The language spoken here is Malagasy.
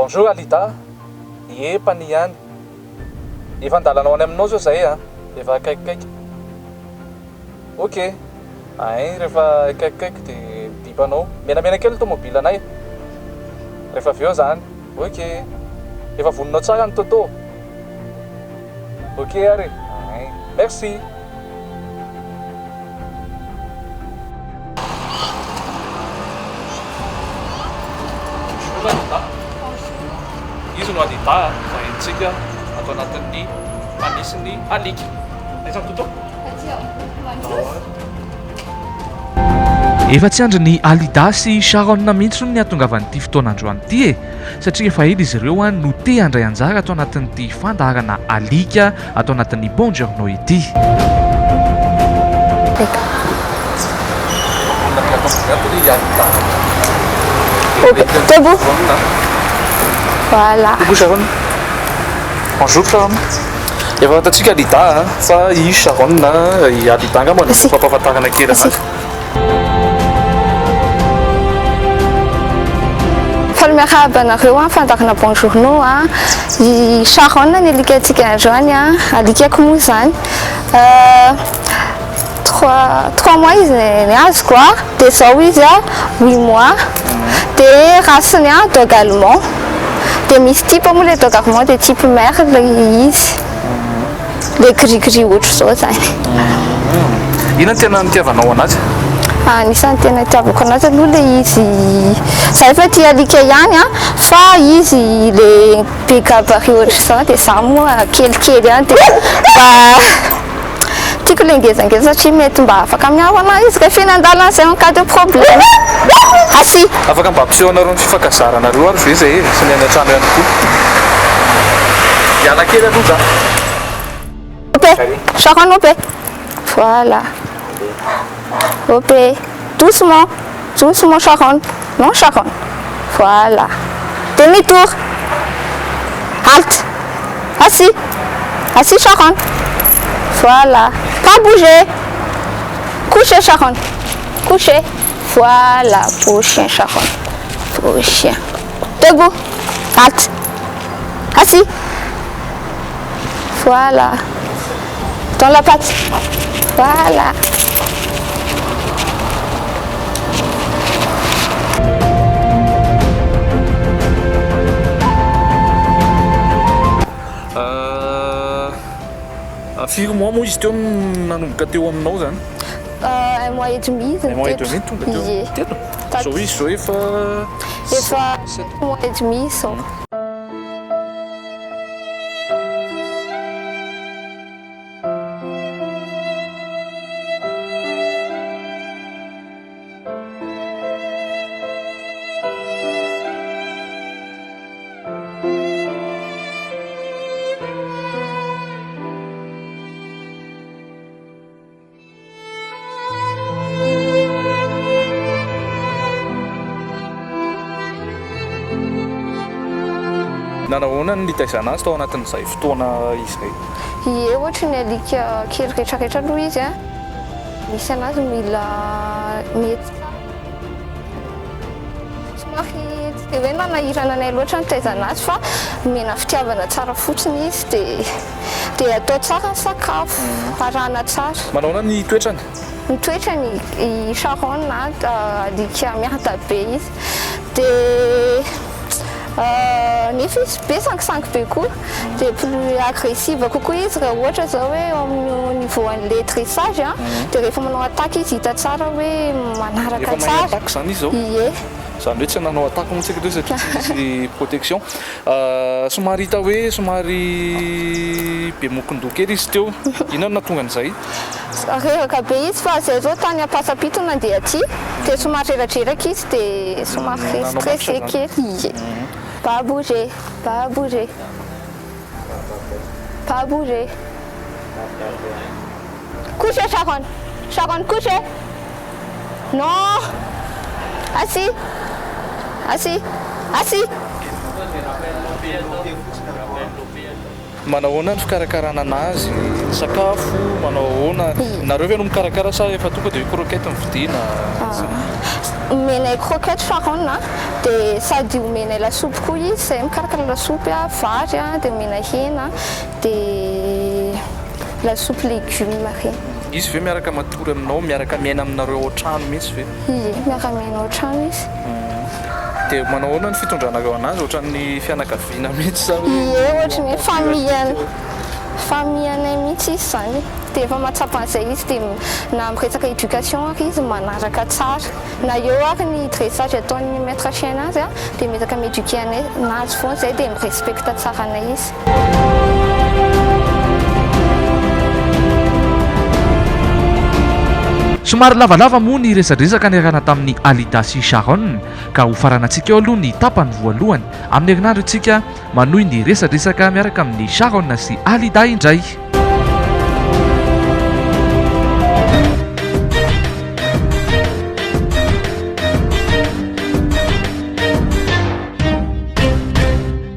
Bonjour Alita. Ie Paniany. Efa andalanao any aminao zao zay efa akaikikaiky. Ok. Rehefa akaikikaiky dia dipanao. Menamena kely tomobilanay. Rehefa avy eo zany. Ok. Efa voninao tsara ny toto. Ok ary. Merci. Izy no Alita vahentsika atao anatin'ny anisin'ny alika. Aiza ny toto? Efa tsy andry ny Alida sy Sharon mihitsy no niatongavan'ity fotoanandroany ity satria efa ela izy ireo no te handray anjara atao anatin'ity fandaharana alika atao anatin'ny Buongiorno ity. Debout. Voilà. Debout Sharon. Bonjour Sharon. Efa fantatsika Alida fa i Sharon i Alida angamba no fampahafantarana kely anazy. Miarahaba anareo fandarina Buongiorno i Sharon ny alikatsika androany alikako moa zany 3 mois izy ny azoko dia zao izy 8 mois dia raceny dog allemand dia misy type moa le dog allemand dia type merle izy le gris ohatry zao zany. Inona no tena nitiavanao anazy? Anisany tena itiavako anazy aloha le izy zay efa tia alika ihany fa izy le be gabarit ohatry zao dia za moa kelikely ihany dia mba tiako le ngezangeza satria mety mba afaka miaro anahy izy rehefa eny an-dalana zay en cas de problème. Asy afaka mba ampisehoanareo ny fifakazaranareo ary ve zay sy ny any an-trano ihany koa. Iala kely aloha za. Opé, Sharon opé. Voilà. Ok, doucement Sharon, non Sharon, voilà, demi-tour, halte, assis Sharon, voilà, pas bouger, coucher Sharon, coucher, voilà, pour chien Sharon, pour chien, debout, halte, assis, voilà, dans la patte, voilà. Firy mois moa izy teo nanomboka teo aminao zany? 1 mois et demi izy. 1 mois et demi tonga teo. Telo. Zao izy zao efa 1 mois et demi zao. Nanahoana ny nitaizana azy tao anatin'izay fotoana izay? Ie, ohatra ny alika kely rehetrarehetra aloha izy misy anazy mila mety somary tsy dia hoe nanahirana anay loatra nitaizana azy fa mena fitiavana tsara fotsiny izy dia atao tsara ny sakafo arahana tsara. Manahoana ny toetrany? Ny toetrany i Sharon alika miarata be izy dia nefa izy be sangisangy be koa dia plus agressive kokoa izy raha ohatra zao hoe amin'ny niveau an'le dressage dia rehefa manao attaque izy hita tsara hoe manaraka tsara. Efa mahay attaque zany izy zao? Ie. Zany hoe tsy nanao attaque moa tsika teo satria tsisy protection. Somary hita hoe somary be mokondoha kely izy teo. Inona no nahatonga an'izay? Reraka be izy fa zay zao tany am-pasapito nandeha aty dia somary reradreraka izy dia somary stressé kely. Ie. Pas bouger, pas bouger. Pas bouger. Couchez Sharon. Sharon, couchez. Non. Assis. Manahoana ny fikarakarana anazy, ny sakafo, manahoana nareo ve no mikarakara sa efa tonga dia croquette ny vidiana? omenay croquette Sharon dia sady omenay lasopy koa izy zay mikarakara lasopy vary dia omenay hena dia lasopy légume regny. Izy ve miaraka matory aminao miaraka miaina aminareo otrano mihitsy ve? Ie, miaraka miaina otrano izy. Dia manao ahoana ny fitondranareo anazy ohatran'ny fianakaviana mihitsy sa hoe? Ie, ohatra ny hoe famille-anay mihitsy izy zany. Dia efa mahatsapa an'izay izy dia na miresaka éducation ary izy manaraka tsara. Na eo ary ny dressage ataon'ny maître chien anazy dia miezaka mi-éduquer anazy foana izay dia mirespecta tsara anay izy. Somary lavalava moa ny resadresaka niarana tamin'ny Alida sy Sharon ka ho faranantsika eo aloha ny tapany voalohany amin'ny herinandro antsika manohy ny resadresaka miaraka amin'ny Sharon sy Alida indray.